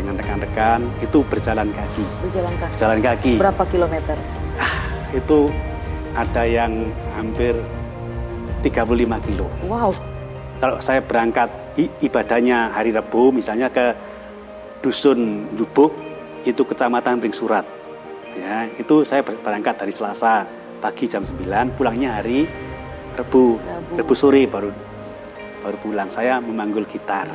dengan rekan-rekan itu berjalan kaki. Berjalan kaki. Jalan kaki. Berapa kilometer? Itu ada yang hampir 35 kilo. Wow. Kalau saya berangkat ibadahnya hari Rabu, misalnya ke Dusun Jubuk, itu Kecamatan Pringsurat. Ya, itu saya berangkat dari Selasa pagi jam 9, pulangnya hari Rabu sore baru pulang. Saya memanggul gitar.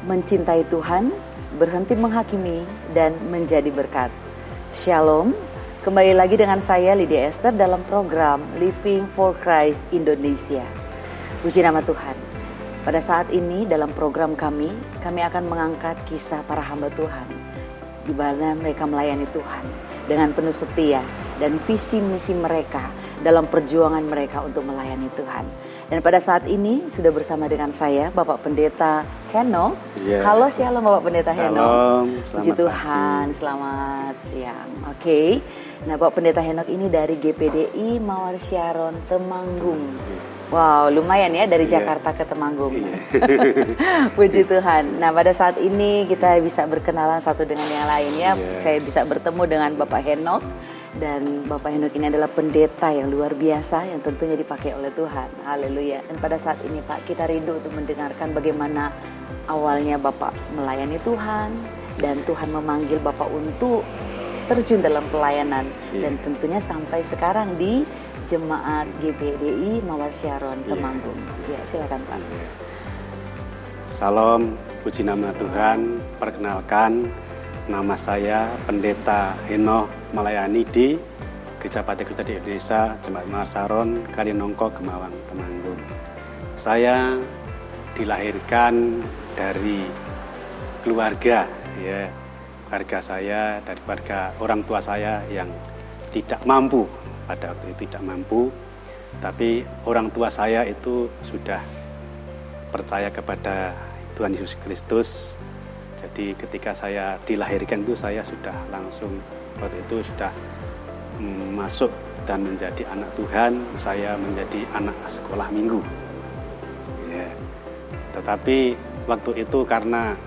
Mencintai Tuhan, berhenti menghakimi, dan menjadi berkat. Shalom, kembali lagi dengan saya Lydia Esther dalam program Living for Christ Indonesia. Puji nama Tuhan. Pada saat ini dalam program kami akan mengangkat kisah para hamba Tuhan, di mana mereka melayani Tuhan dengan penuh setia dan visi misi mereka dalam perjuangan mereka untuk melayani Tuhan. Dan pada saat ini sudah bersama dengan saya Bapak Pendeta Henok. Yeah. Halo, shalom Bapak Pendeta Henok. Shalom. Puji Tuhan, selamat siang. Oke. Nah, Bapak Pendeta Henok ini dari GPDI Mawar Syaron Temanggung. Wow, lumayan ya dari Jakarta ke Temanggung. Puji Tuhan. Nah, pada saat ini kita bisa berkenalan satu dengan yang lain ya. Saya bisa bertemu dengan Bapak Henok. Dan Bapak Henok ini adalah pendeta yang luar biasa yang tentunya dipakai oleh Tuhan. Haleluya. Dan pada saat ini Pak, kita rindu untuk mendengarkan bagaimana awalnya Bapak melayani Tuhan dan Tuhan memanggil Bapak untuk terjun dalam pelayanan. Dan tentunya sampai sekarang di Jemaat GPDI Mawar Syaron Temanggung. Ya, silakan Pak. Salam, puji nama Tuhan. Perkenalkan, nama saya Pendeta Henok, melayani di Gereja Bakti Kristen di Indonesia, Jemaat Mawar Syaron, Kalinongko, Gemawang, Temanggung. Saya dilahirkan dari keluarga, ya, keluarga saya, dari keluarga orang tua saya yang tidak mampu, pada waktu itu tidak mampu, tapi orang tua saya itu sudah percaya kepada Tuhan Yesus Kristus. Jadi ketika saya dilahirkan itu saya sudah langsung waktu itu sudah masuk dan menjadi anak Tuhan. Saya menjadi anak sekolah minggu. Ya. Tetapi waktu itu karena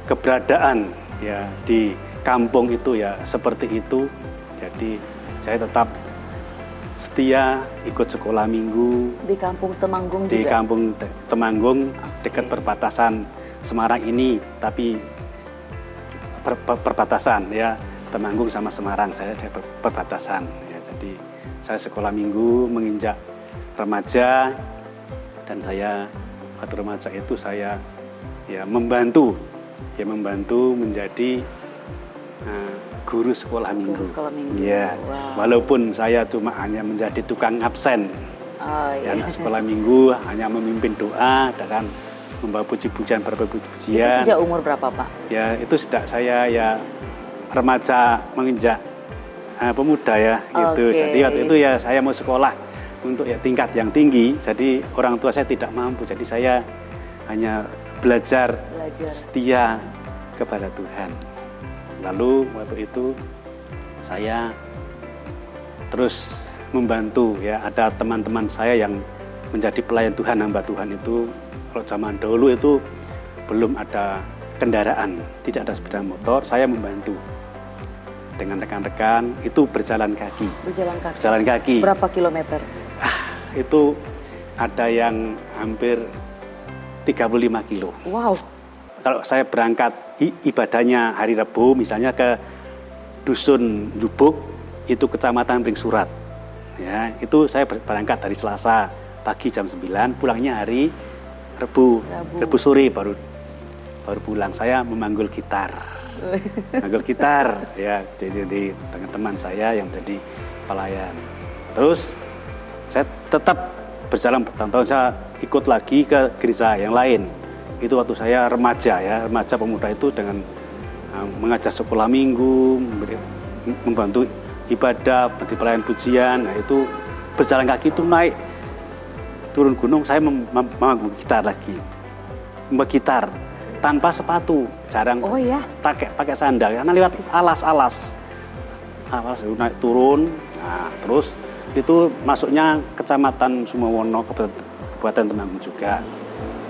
keberadaan ya di kampung itu ya seperti itu, jadi saya tetap setia ikut sekolah minggu Di kampung Temanggung di juga? kampung Temanggung dekat perbatasan Semarang ini, tapi perbatasan ya Temanggung sama Semarang, saya di perbatasan ya. Jadi saya sekolah minggu menginjak remaja, dan saya waktu remaja itu saya ya membantu menjadi guru sekolah minggu. Guru sekolah minggu. Ya, Wow. walaupun saya cuma hanya menjadi tukang absen. Ya, anak sekolah minggu hanya memimpin doa dan membawa puji-pujian, Itu pujian. sejak umur berapa Pak? Ya, itu sejak saya ya remaja menginjak pemuda ya gitu. Oke. Jadi waktu itu ya saya mau sekolah untuk ya tingkat yang tinggi. Jadi orang tua saya tidak mampu. Jadi saya hanya belajar setia kepada Tuhan. Lalu waktu itu saya terus membantu ya, ada teman-teman saya yang menjadi pelayan Tuhan, hamba Tuhan itu. Kalau zaman dulu itu belum ada kendaraan, tidak ada sepeda motor, saya membantu dengan rekan-rekan itu berjalan kaki. Berjalan kaki. Berapa kilometer? Itu ada yang hampir 35 kilo. Wow. Kalau saya berangkat ibadahnya hari Rabu, misalnya ke Dusun Jubuk, itu Kecamatan Pringsurat. Ya, itu saya berangkat dari Selasa pagi jam 9, pulangnya hari Rebu sore baru pulang. Saya memanggul gitar. Manggul gitar ya, jadi teman-teman saya yang menjadi pelayan. Terus saya tetap berjalan bertahun-tahun, saya ikut lagi ke gereja yang lain. Itu waktu saya remaja pemuda itu dengan mengajar sekolah minggu, membantu ibadah, berarti pelayan pujian. Nah, itu berjalan kaki itu naik turun gunung, saya memanggul gitar lagi. Gitar tanpa sepatu, jarang pakai sandal karena lewat alas naik turun. Nah, terus itu masuknya Kecamatan Sumowono, Kabupaten Temanggung juga.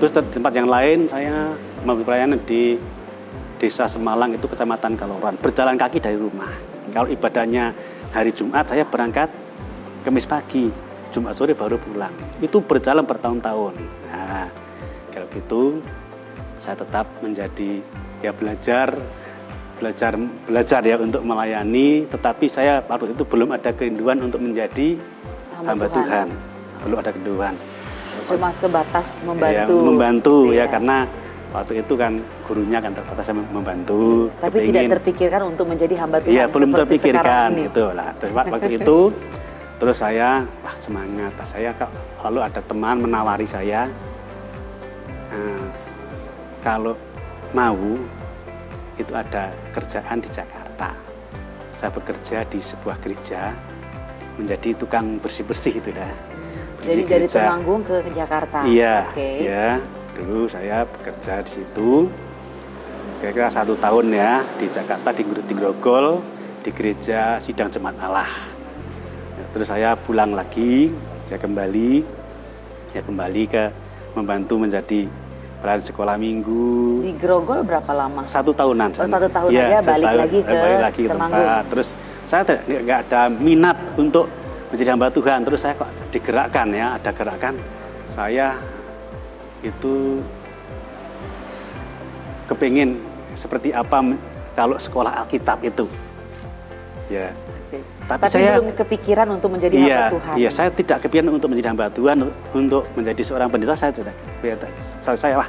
Terus di tempat yang lain saya memberi pelayanan di Desa Semalang, itu Kecamatan Kaloran, berjalan kaki dari rumah. Kalau ibadahnya hari Jumat, saya berangkat Kamis pagi, Jumat sore baru pulang. Itu berjalan bertahun-tahun. Nah, kalau gitu saya tetap menjadi belajar ya untuk melayani, tetapi saya waktu itu belum ada kerinduan untuk menjadi hamba Tuhan. Belum ada kerinduan. Cuma sebatas membantu ya, karena waktu itu kan gurunya kan terbatas, saya membantu. Tapi tidak terpikirkan untuk menjadi hamba Tuhan. Iya, belum terpikirkan itu lah. Waktu itu terus saya semangat. Saya lalu ada teman menawari saya, kalau mau itu ada kerjaan di Jakarta. Saya bekerja di sebuah gereja menjadi tukang bersih-bersih itu dah. Jadi dari Temanggung ke Jakarta. Iya, ya. Dulu saya bekerja di situ kira-kira 1 tahun ya, di Jakarta, di Grogol, di gereja Sidang Jemaat Allah. Ya, terus saya pulang lagi, saya kembali ke membantu menjadi pelayan sekolah minggu. Di Grogol berapa lama? 1 tahunan. 1 tahun ya, balik lagi ke Temanggung. Terus saya nggak ada minat untuk menjadi hamba Tuhan. Terus saya kok digerakkan ya, ada gerakan. Saya itu kepingin seperti apa kalau sekolah Alkitab itu. Ya. Tapi saya belum kepikiran untuk menjadi hamba Tuhan. Iya, saya tidak kepikiran untuk menjadi hamba Tuhan, untuk menjadi seorang pendeta. Saya sudah saya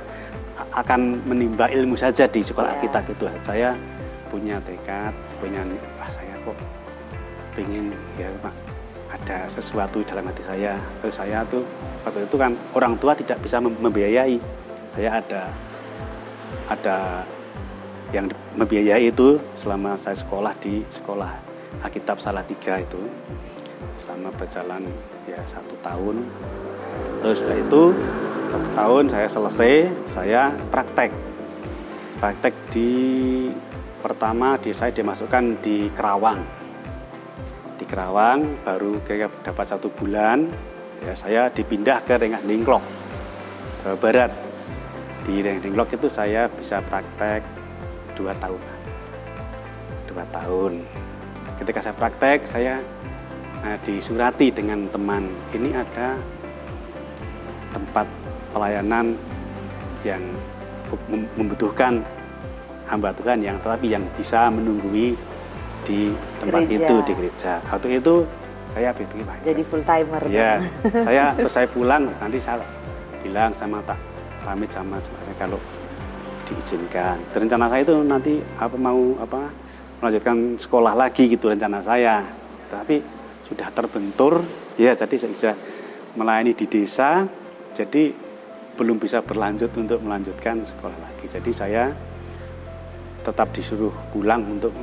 akan menimba ilmu saja di sekolah Alkitab itu. Saya punya tekad, saya kok pengen ada sesuatu dalam hati saya. Terus saya tuh waktu itu kan orang tua tidak bisa membiayai. Saya ada yang membiayai itu selama saya sekolah di sekolah Alkitab Salatiga itu, selama berjalan 1 tahun. Terus setelah itu 1 tahun saya selesai, saya praktek saya dimasukkan di Kerawang. Di Kerawang baru kira dapat 1 bulan, ya saya dipindah ke Rengas Dengklok, Jawa Barat. Di Rengas Dengklok itu saya bisa praktek 2 tahun. Ketika saya praktek, saya disurati dengan teman, ini ada tempat pelayanan yang membutuhkan hamba Tuhan tetapi yang bisa menunggui di tempat itu, di gereja. Waktu itu saya pikir jadi full timer. Ya, saya pulang, nanti saya bilang tak pamit sama saya kalau diizinkan. Rencana saya itu nanti melanjutkan sekolah lagi gitu rencana saya. Tapi sudah terbentur ya, jadi saya sudah melayani di desa, jadi belum bisa berlanjut untuk melanjutkan sekolah lagi. Jadi saya tetap disuruh pulang untuk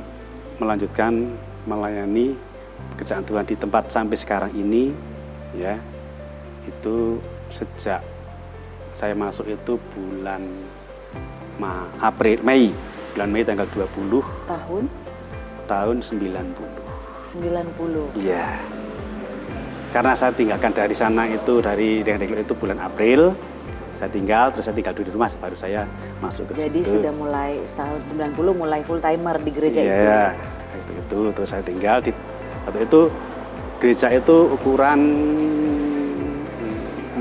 melanjutkan melayani pekerjaan Tuhan di tempat sampai sekarang ini ya. Itu sejak saya masuk itu bulan Mei tanggal 20 tahun 90. Iya. Karena saya tinggalkan dari sana itu, dari Dengklok itu bulan April. Saya tinggal dulu di rumah, baru saya masuk ke Jadi situ. sudah mulai tahun 90 mulai full timer di gereja itu. Iya, itu terus saya tinggal di waktu itu gereja itu ukuran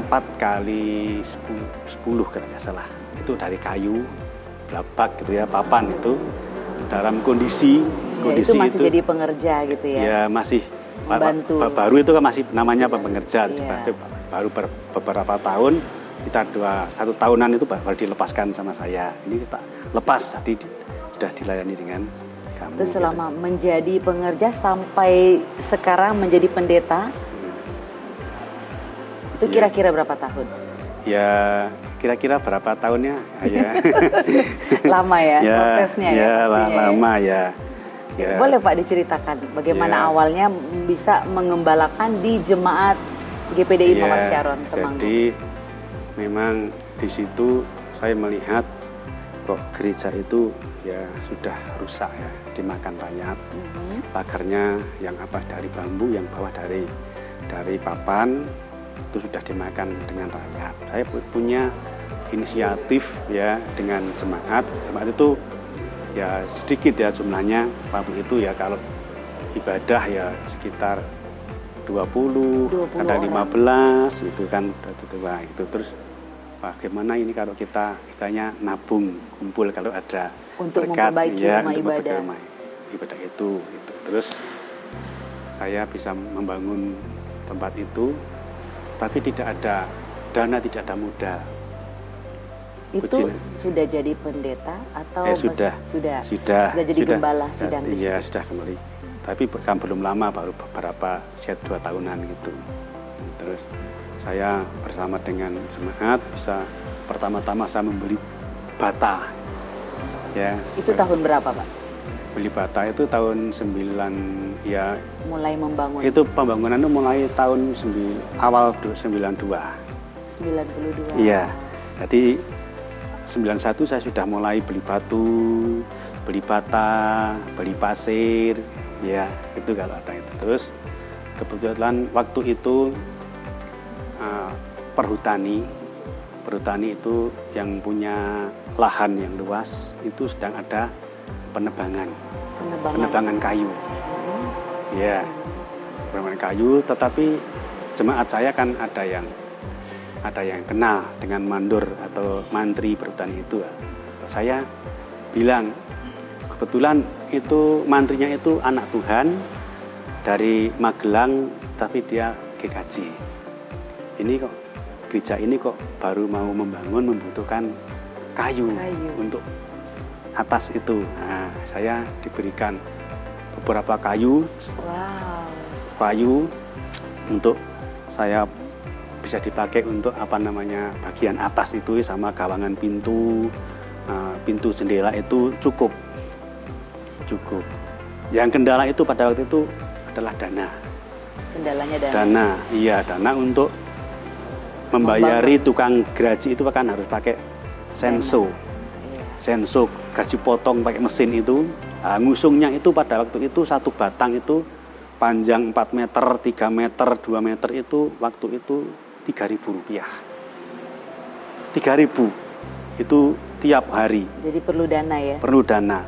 4x10 kalau nggak salah. Itu dari kayu, belabak gitu ya, papan itu dalam kondisi itu masih jadi pengerja gitu ya. Ya masih Membantu. Baru itu kan masih namanya pengerja. Iya. Baru beberapa tahun, kita 1 tahunan itu baru dilepaskan sama saya. Ini kita lepas, jadi sudah dilayani dengan kamu. Terus selama menjadi pengerja sampai sekarang menjadi pendeta, itu kira-kira berapa tahun? Ya, kira-kira berapa tahunnya? Ya. Lama ya, prosesnya ya pastinya. Lama ya. Ya. Boleh Pak diceritakan bagaimana awalnya bisa mengembalakan di jemaat GPDI Mawar Syaron Temanggung? Jadi memang di situ saya melihat kok gereja itu ya sudah rusak ya, dimakan rayap. Pagarnya yang atas dari bambu, yang bawah dari papan itu sudah dimakan dengan rayap. Saya punya inisiatif ya dengan jemaat itu ya sedikit ya jumlahnya. Waktu itu ya kalau ibadah ya sekitar 20 kadang 15 itu kan tua itu. Terus bagaimana ini kalau kita istilahnya nabung kumpul kalau ada untuk berkat, memperbaiki ya, rumah untuk ibadah. Ibadah itu gitu. Terus saya bisa membangun tempat itu, tapi tidak ada dana, tidak ada modal. Itu sudah jadi pendeta atau sudah jadi gembala sidang di Iya, situ? sudah kembali. Tapi kan belum lama, baru beberapa 2 tahunan gitu. Terus saya bersama dengan jemaat bisa pertama-tama saya membeli bata. Ya. Itu tahun berapa, Pak? Beli bata itu tahun 9 ya. Mulai membangun. Itu pembangunan itu mulai tahun awal 92. 92. Iya. Jadi 91 saya sudah mulai beli batu, beli bata, beli pasir, ya itu kalau ada itu. Terus kebetulan waktu itu perhutani itu yang punya lahan yang luas itu sedang ada penebangan kayu. Ya, penebangan kayu. Tetapi jemaat saya kan ada yang kenal dengan mandor atau mantri perhutani itu. Saya bilang, kebetulan itu mantrinya itu anak Tuhan dari Magelang, tapi dia GKJ. Ini kok gereja ini kok baru mau membutuhkan kayu untuk atas itu. Nah, saya diberikan beberapa kayu untuk saya bisa dipakai untuk bagian atas itu sama gawangan pintu jendela itu cukup. Yang kendala itu pada waktu itu adalah dana. Kendalanya dana. Dana untuk membayari tukang geraji itu kan harus pakai senso. Senso gaji potong pakai mesin itu. Ngusungnya itu pada waktu itu satu batang itu panjang 4 meter, 3 meter, 2 meter itu waktu itu Rp3.000. 3.000 itu tiap hari. Jadi perlu dana ya? Perlu dana.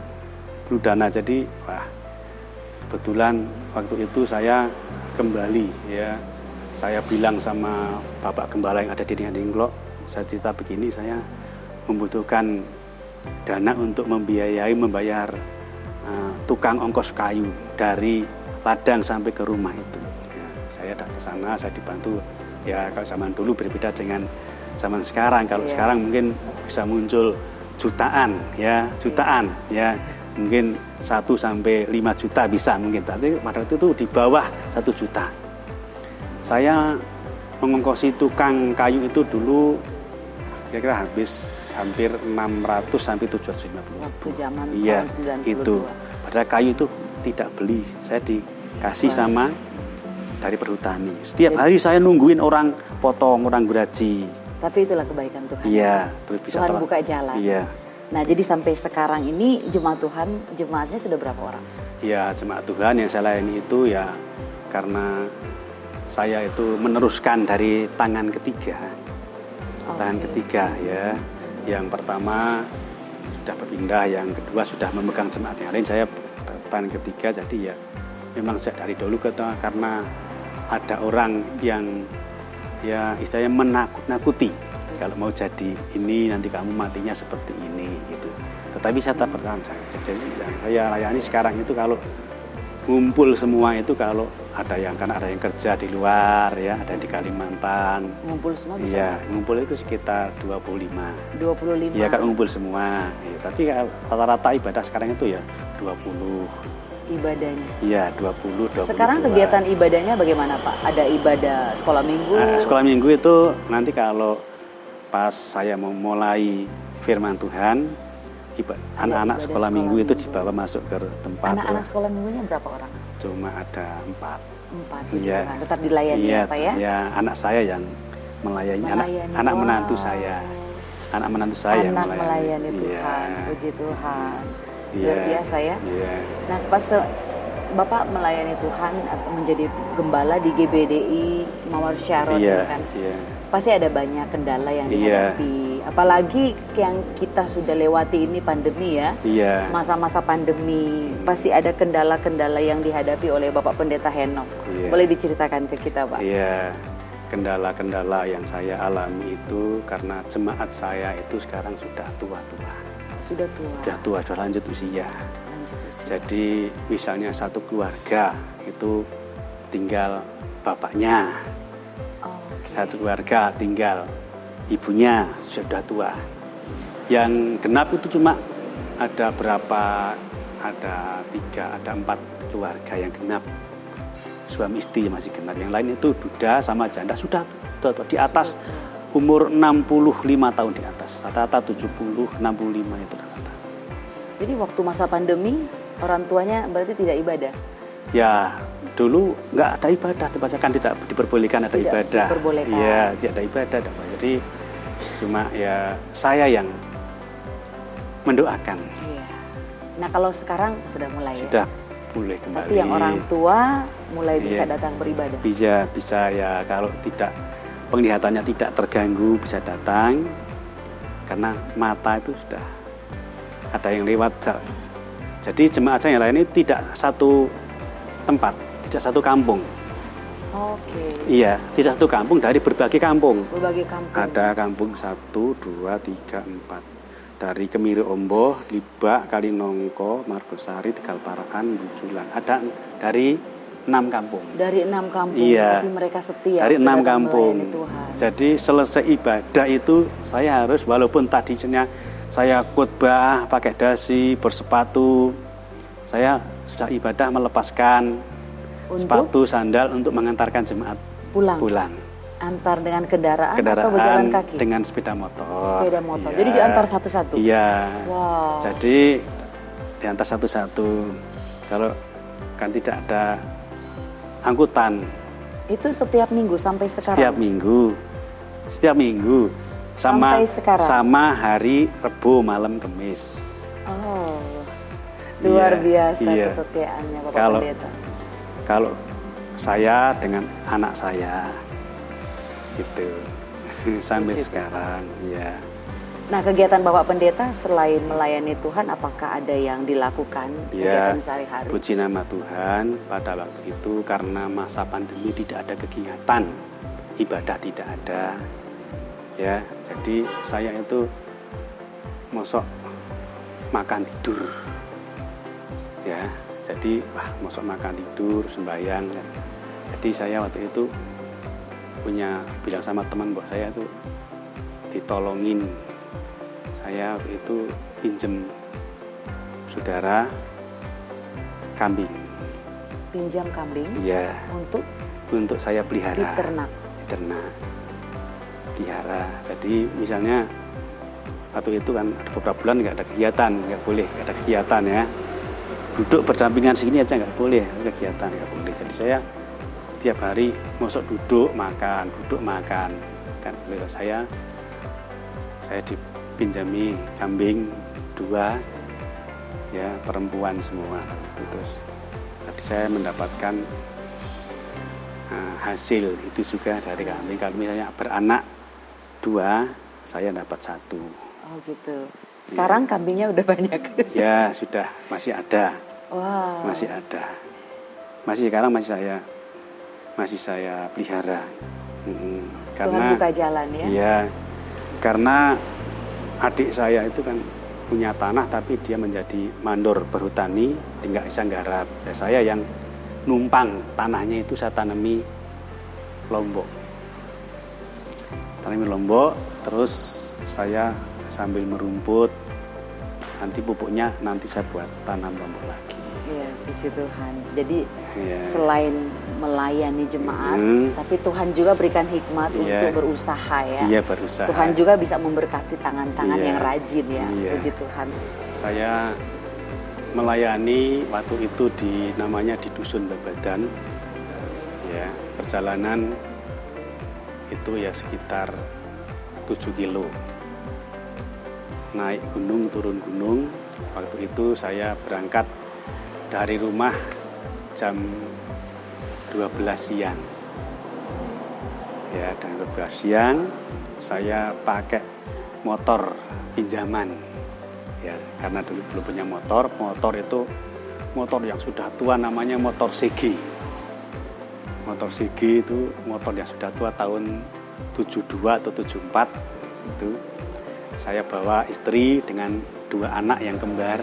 Jadi kebetulan waktu itu saya kembali ya. Saya bilang sama Bapak Gembala yang ada di Dinglok, saya cerita begini, saya membutuhkan dana untuk membayar tukang ongkos kayu dari ladang sampai ke rumah itu. Ya, saya datang ke sana, saya dibantu. Ya kalau zaman dulu berbeda dengan zaman sekarang. Kalau sekarang mungkin bisa muncul jutaan ya. Mungkin 1 sampai 5 juta bisa mungkin. Tapi pada waktu itu di bawah 1 juta. Saya mengongkosi tukang kayu itu dulu kira-kira hampir 600 sampai 750. Waktu zaman tahun 92. Itu. Padahal kayu itu tidak beli. Saya dikasih sama dari perhutani. Setiap hari saya nungguin orang potong, orang geraji. Tapi itulah kebaikan Tuhan. Iya, terus bisa Tuhan buka jalan. Iya. Nah, jadi sampai sekarang ini jemaatnya sudah berapa orang? Ya, jemaat Tuhan yang saya layani itu ya karena saya itu meneruskan dari tangan ketiga. Tangan ketiga ya. Yang pertama sudah berpindah, yang kedua sudah memegang jemaat yang lain. Saya tangan ketiga, jadi ya memang sejak dari dulu karena ada orang yang ya istilahnya menakut-nakuti kalau mau jadi ini nanti kamu matinya seperti ini gitu. Tetapi saya tetap bertahan. Jadi saya layani sekarang itu kalau ngumpul semua itu kalau ada yang kerja di luar ya, ada di Kalimantan. Ngumpul semua bisa? Iya, ngumpul itu sekitar 25. 25. Iya, kan ngumpul semua. Ya, tapi rata-rata ibadah sekarang itu ya 20. Ibadahnya? Iya, 20. Sekarang kegiatan ibadahnya bagaimana Pak? Ada ibadah sekolah minggu? Sekolah minggu itu nanti kalau pas saya mau mulai firman Tuhan, anak-anak sekolah minggu itu dibawa masuk ke tempat. Anak-anak sekolah minggunya berapa orang? Cuma ada 4. 4, puji Tuhan. Tetap dilayani iya, Pak ya? Iya, anak saya yang melayani. Anak menantu saya. Anak menantu saya yang melayani Tuhan, puji Tuhan. Iya, luar biasa ya. Iya. Nah, pas Bapak melayani Tuhan atau menjadi gembala di GBDI Mawar Syaron, kan? Iya. Pasti ada banyak kendala yang dihadapi. Apalagi yang kita sudah lewati ini pandemi ya. Iya. Masa-masa pandemi pasti ada kendala-kendala yang dihadapi oleh Bapak Pendeta Henok. Iya. Boleh diceritakan ke kita, Pak? Iya. Kendala-kendala yang saya alami itu karena jemaat saya itu sekarang sudah tua-tua. Sudah tua, sudah lanjut usia. Jadi misalnya satu keluarga itu tinggal bapaknya, satu keluarga tinggal ibunya sudah tua. Yang genap itu cuma ada berapa? Ada 3, ada 4 keluarga yang genap. Suami istri masih genap. Yang lain itu duda sama janda sudah tua, di atas umur 65 tahun di atas. Rata-rata 70, 65 itu rata-rata. Jadi waktu masa pandemi orang tuanya berarti tidak ibadah? Ya, dulu nggak ada ibadah, kan tidak diperbolehkan ada ibadah. Iya, tidak ada ibadah. Jadi cuma ya saya yang mendoakan. Iya. Nah, kalau sekarang sudah mulai sudah boleh kembali. Tapi yang orang tua mulai bisa datang beribadah? Bisa ya, kalau tidak penglihatannya tidak terganggu bisa datang, karena mata itu sudah ada yang lewat. Jadi jemaat saya yang lain ini tidak satu tempat, tidak satu kampung. Oke. Iya, tidak satu kampung, dari berbagai kampung. Berbagai kampung. Ada kampung 1, 2, 3, 4. Dari Kemiri Omboh, Libak, Kalinongko, Margosari, Tegalparaan, Bujulan. Ada dari 6 kampung. Dari 6 kampung, iya. Tapi mereka setia. Dari 6 kampung. Tuhan. Jadi selesai ibadah itu saya harus, walaupun tadinya saya khotbah pakai dasi, bersepatu, saya sudah ibadah melepaskan sepatu, sandal untuk mengantarkan jemaat pulang. Antar dengan kendaraan atau berjalan kaki? Dengan sepeda motor. Sepeda motor. Iya. Jadi diantar satu-satu? Iya. Wow. Jadi diantar satu-satu. Kalau kan tidak ada angkutan. Itu setiap minggu sampai sekarang? Setiap minggu. Sampai sekarang? Sama hari Rebo malam Kamis. Oh, luar biasa kesetiaannya Bapak Pendeta. Kalau saya dengan anak saya, gitu, sampai sekarang, ya. Nah, kegiatan Bapak Pendeta selain melayani Tuhan, apakah ada yang dilakukan kegiatan sehari-hari? Puji nama Tuhan, pada waktu itu karena masa pandemi tidak ada kegiatan, ibadah tidak ada. Ya, jadi saya itu mosok makan tidur, ya. Jadi mosok makan tidur, sembahyang. Jadi saya waktu itu bilang sama teman bahwa saya itu ditolongin. Saya waktu itu pinjem saudara kambing. Pinjam kambing? Iya. Untuk saya pelihara. Diternak. Pelihara. Jadi misalnya waktu itu kan ada beberapa bulan nggak ada kegiatan, nggak ada kegiatan ya. Duduk berdampingan segini aja nggak boleh, kegiatan nggak boleh. Jadi saya tiap hari masuk duduk makan kan. Saya dipinjami kambing 2, ya, perempuan semua. Terus tadi saya mendapatkan hasil itu juga dari kambing. Kalau misalnya beranak 2, saya dapat 1. Oh gitu. Sekarang kambingnya udah banyak? Ya sudah, masih ada. Wow. Masih ada. Sekarang masih saya pelihara. Tuhan buka jalan ya? Iya, karena adik saya itu kan punya tanah tapi dia menjadi mandor berhutani, tidak bisa nggarap. Ya, saya yang numpang tanahnya itu saya tanami lombok. Terus saya sambil merumput, nanti pupuknya nanti saya buat tanam lombok lagi. Iya, puji Tuhan. Jadi selain melayani jemaat, tapi Tuhan juga berikan hikmat untuk berusaha ya. Iya, berusaha. Tuhan juga bisa memberkati tangan-tangan yang rajin ya. Puji Tuhan. Saya melayani waktu itu namanya di Dusun Babadan. Ya, perjalanan itu ya sekitar 7 kilo. Naik gunung, turun gunung. Waktu itu saya berangkat dari rumah jam 12 siang. Ya, dan 12 siang saya pakai motor pinjaman. Ya, karena dulu belum punya motor itu motor yang sudah tua, namanya motor CG. Motor CG itu motor yang sudah tua, tahun 72 atau 74 itu. Saya bawa istri dengan 2 anak yang kembar.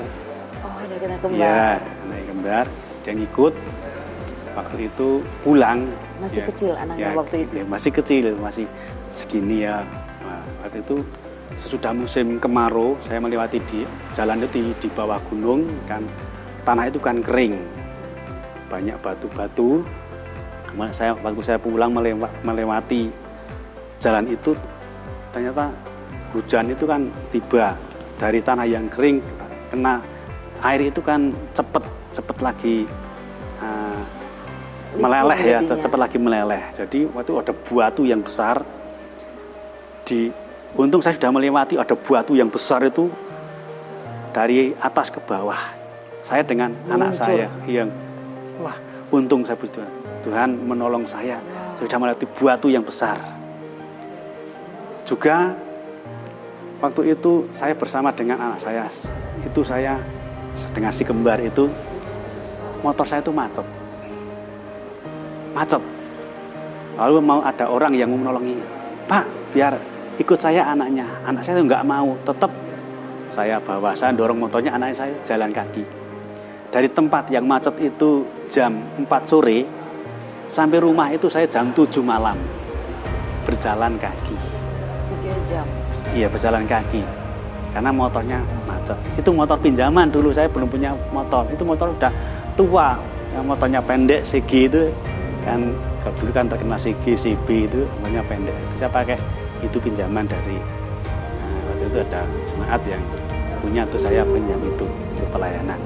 Oh, ada anak kembar. Iya, anak kembar. Dia ngikut. Waktu itu pulang. Masih kecil anaknya waktu itu? Ya, masih kecil, masih segini ya. Nah, waktu itu sesudah musim kemarau, saya melewati jalan itu di bawah gunung, kan tanah itu kan kering. Banyak batu-batu. Waktu saya pulang melewati jalan itu, ternyata hujan itu kan tiba dari tanah yang kering, kena air itu kan cepet lagi meleleh ya, cepet lagi meleleh. Jadi waktu ada batu yang besar, untung saya sudah melewati, ada batu yang besar itu dari atas ke bawah. Saya dengan anak saya yang, wah untung saya berdoa, Tuhan menolong saya sudah melewati batu yang besar. Juga waktu itu saya bersama dengan anak saya, itu saya dengan si kembar itu, motor saya itu macet. Lalu mau ada orang yang mau menolongi, Pak biar ikut saya anaknya. Anak saya itu nggak mau, tetap saya bawa, saya dorong motornya, anak saya jalan kaki. Dari tempat yang macet itu jam 4 sore, sampai rumah itu saya jam 7 malam, berjalan kaki. 3 jam? Iya, berjalan kaki, karena motornya macet. Itu motor pinjaman, dulu saya belum punya motor. Itu motor udah tua, yang motornya pendek, CG itu kan, dulu kan terkenal CG, CB itu motornya pendek. Itu saya pakai itu pinjaman dari, waktu itu ada jemaat yang punya, tuh saya pinjam itu untuk pelayanan.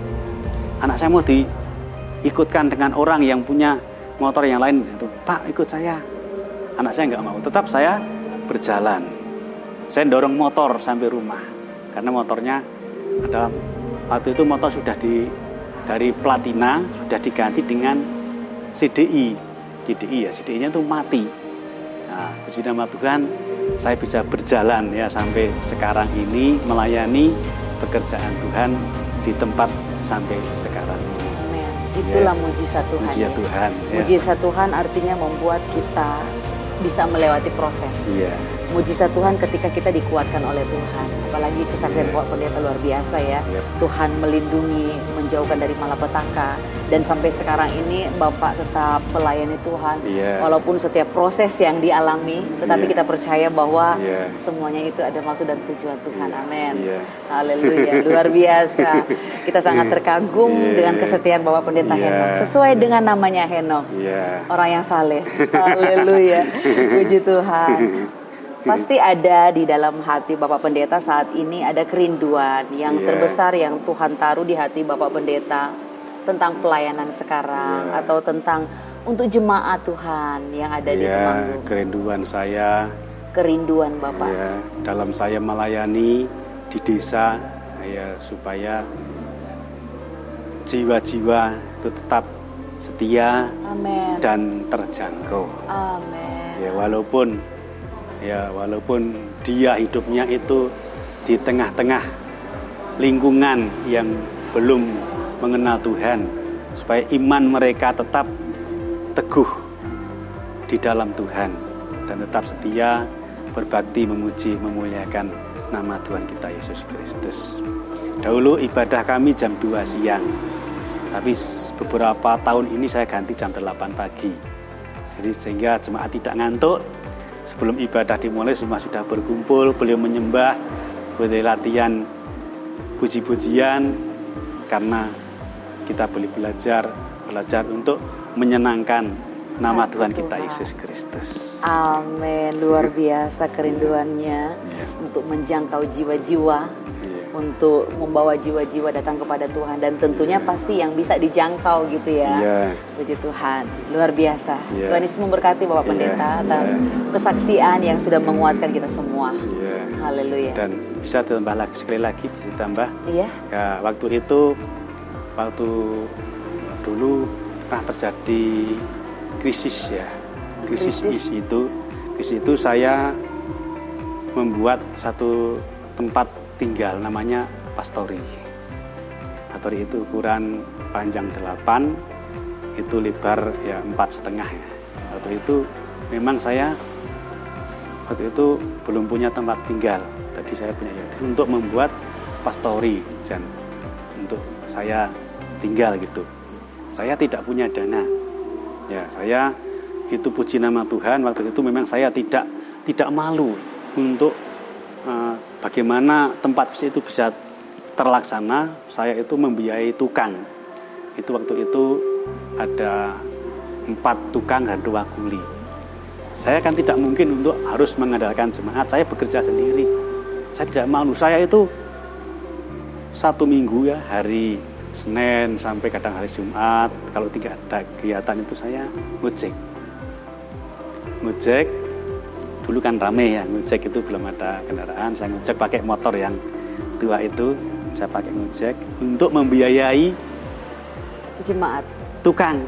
Anak saya mau diikutkan dengan orang yang punya motor yang lain, itu Pak ikut saya. Anak saya nggak mau, tetap saya berjalan. Saya dorong motor sampai rumah, karena motornya ada, waktu itu motor sudah dari platina sudah diganti dengan CDI ya, CDI-nya itu mati. Nah, puji nama Tuhan, saya bisa berjalan ya sampai sekarang ini, melayani pekerjaan Tuhan di tempat sampai sekarang ini. Amin. Itulah mujizat Tuhan. Mujizat Tuhan. Mujizat Tuhan artinya membuat kita bisa melewati proses. Iya. Mujizat Tuhan ketika kita dikuatkan oleh Tuhan. Apalagi kesaktian Bapak Pendeta luar biasa ya. Tuhan melindungi, menjauhkan dari malapetaka. Dan sampai sekarang ini Bapak tetap melayani Tuhan. Walaupun setiap proses yang dialami, tetapi kita percaya bahwa semuanya itu ada maksud dan tujuan Tuhan. Amin. Haleluya, luar biasa. Kita sangat terkagum dengan kesetiaan Bapak Pendeta Henok. Sesuai dengan namanya Henok. Orang yang saleh. Haleluya. Puji Tuhan. Pasti ada di dalam hati Bapak Pendeta saat ini, ada kerinduan yang terbesar yang Tuhan taruh di hati Bapak Pendeta tentang pelayanan sekarang atau tentang untuk jemaat Tuhan yang ada di Temanggung. Kerinduan Bapak. Dalam saya melayani di desa, supaya jiwa-jiwa itu tetap setia. Amen. Dan terjangkau. Amen. Walaupun dia hidupnya itu di tengah-tengah lingkungan yang belum mengenal Tuhan, supaya iman mereka tetap teguh di dalam Tuhan dan tetap setia, berbakti, memuji, memuliakan nama Tuhan kita Yesus Kristus. Dahulu ibadah kami jam 2 siang. Tapi beberapa tahun ini saya ganti jam 8 pagi. Jadi sehingga jemaat tidak ngantuk. Sebelum ibadah dimulai semua sudah berkumpul, beliau menyembah, boleh latihan puji-pujian, karena kita boleh belajar untuk menyenangkan nama Tuhan kita Yesus Kristus. Amin, luar biasa kerinduannya untuk menjangkau jiwa-jiwa, untuk membawa jiwa-jiwa datang kepada Tuhan, dan tentunya pasti yang bisa dijangkau gitu ya. Puji Tuhan, luar biasa. Tuhan Yesus memberkati Bapak Pendeta atas kesaksian yang sudah menguatkan kita semua. Haleluya. Dan bisa ditambah lagi, sekali lagi bisa ditambah. Ya, waktu dulu pernah terjadi krisis ya. Krisis itu saya membuat satu tempat tinggal namanya pastori. Pastori itu ukuran panjang 8, itu lebar ya 4,5 ya. Waktu itu memang saya belum punya tempat tinggal. Tadi saya punya untuk membuat pastori dan untuk saya tinggal gitu. Saya tidak punya dana. Ya, saya itu puji nama Tuhan, waktu itu memang saya tidak malu untuk bagaimana tempat itu bisa terlaksana. Saya itu membiayai tukang. Itu waktu itu ada 4 tukang dan 2 kuli. Saya kan tidak mungkin untuk harus mengandalkan jemaat. Saya bekerja sendiri. Saya tidak malu. Saya itu 1 minggu ya, hari Senin sampai kadang hari Jumat, kalau tidak ada kegiatan itu saya ngojek. Dulu kan rame ya, ngojek itu belum ada kendaraan. Saya ngojek pakai motor yang tua itu, saya pakai ngojek untuk membiayai jemaat. Tukang.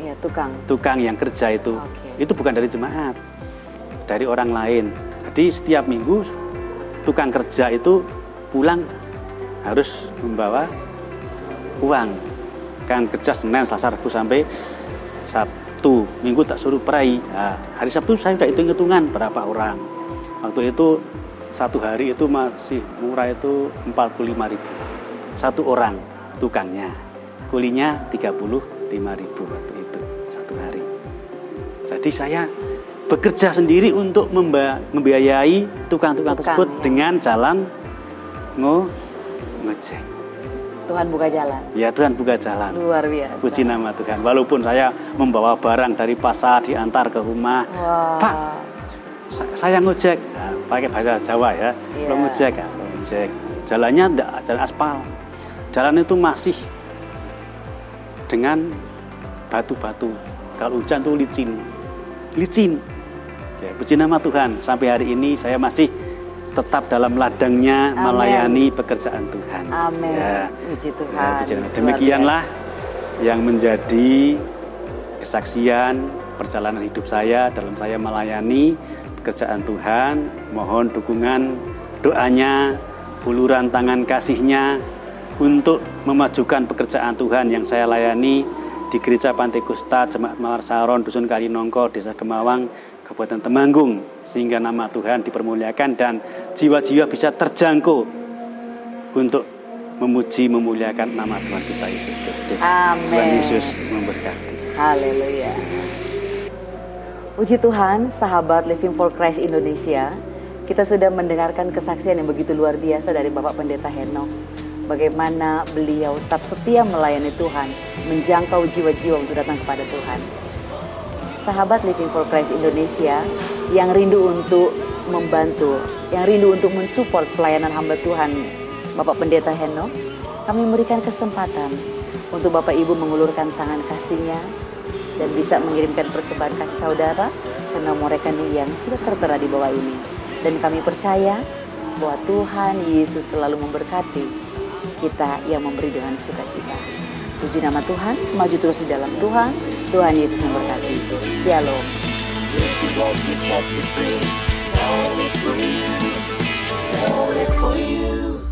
Ya, tukang yang kerja itu. Itu bukan dari jemaat, dari orang lain. Jadi setiap minggu tukang kerja itu pulang harus membawa uang. Kan kerja Senin, Selasa, Rabu sampai Sabtu. Minggu tak suruh perai. Nah, hari Sabtu saya sudah hitung-hitungan berapa orang. Waktu itu 1 hari itu masih murah, itu 45.000. 1 orang tukangnya. Kulinya 35.000 waktu itu 1 hari. Jadi saya bekerja sendiri untuk membiayai tukang-tukang tersebut dengan jalan ngojek. Tuhan buka jalan. Ya, Tuhan buka jalan. Luar biasa. Puji nama Tuhan. Walaupun saya membawa barang dari pasar diantar ke rumah. Pak, saya ngojek. Nah, pakai bahasa Jawa ya. Lo ngojek. Jalannya enggak jalan aspal. Jalan itu masih dengan batu-batu. Kalau hujan tuh licin. Ya, puji nama Tuhan. Sampai hari ini saya masih tetap dalam ladangnya melayani pekerjaan Tuhan. Amin. Ya. Puji Tuhan. Ya, demikianlah yang menjadi kesaksian perjalanan hidup saya dalam saya melayani pekerjaan Tuhan. Mohon dukungan, doanya, uluran tangan kasihnya untuk memajukan pekerjaan Tuhan yang saya layani di Gereja Pantai Kusta, Jemaat Mawar Saron, Dusun Kalinongko, Desa Gemawang, Kabupaten Temanggung, sehingga nama Tuhan dipermuliakan dan jiwa-jiwa bisa terjangkau untuk memuji memuliakan nama Tuhan kita Yesus Kristus. Amin. Tuhan Yesus memberkati. Haleluya. Puji Tuhan, sahabat Living for Christ Indonesia, kita sudah mendengarkan kesaksian yang begitu luar biasa dari Bapak Pendeta Henok. Bagaimana beliau tetap setia melayani Tuhan, menjangkau jiwa-jiwa untuk datang kepada Tuhan. Sahabat Living for Christ Indonesia yang rindu untuk membantu, yang rindu untuk mensupport pelayanan hamba Tuhan Bapak Pendeta Henok, kami memberikan kesempatan untuk Bapak Ibu mengulurkan tangan kasihnya dan bisa mengirimkan persembahan kasih saudara ke nomor rekening yang sudah tertera di bawah ini. Dan kami percaya bahwa Tuhan Yesus selalu memberkati kita yang memberi dengan sukacita. Puji nama Tuhan, maju terus di dalam Tuhan. Tuhan Yesus memberkati. Shalom. All for you.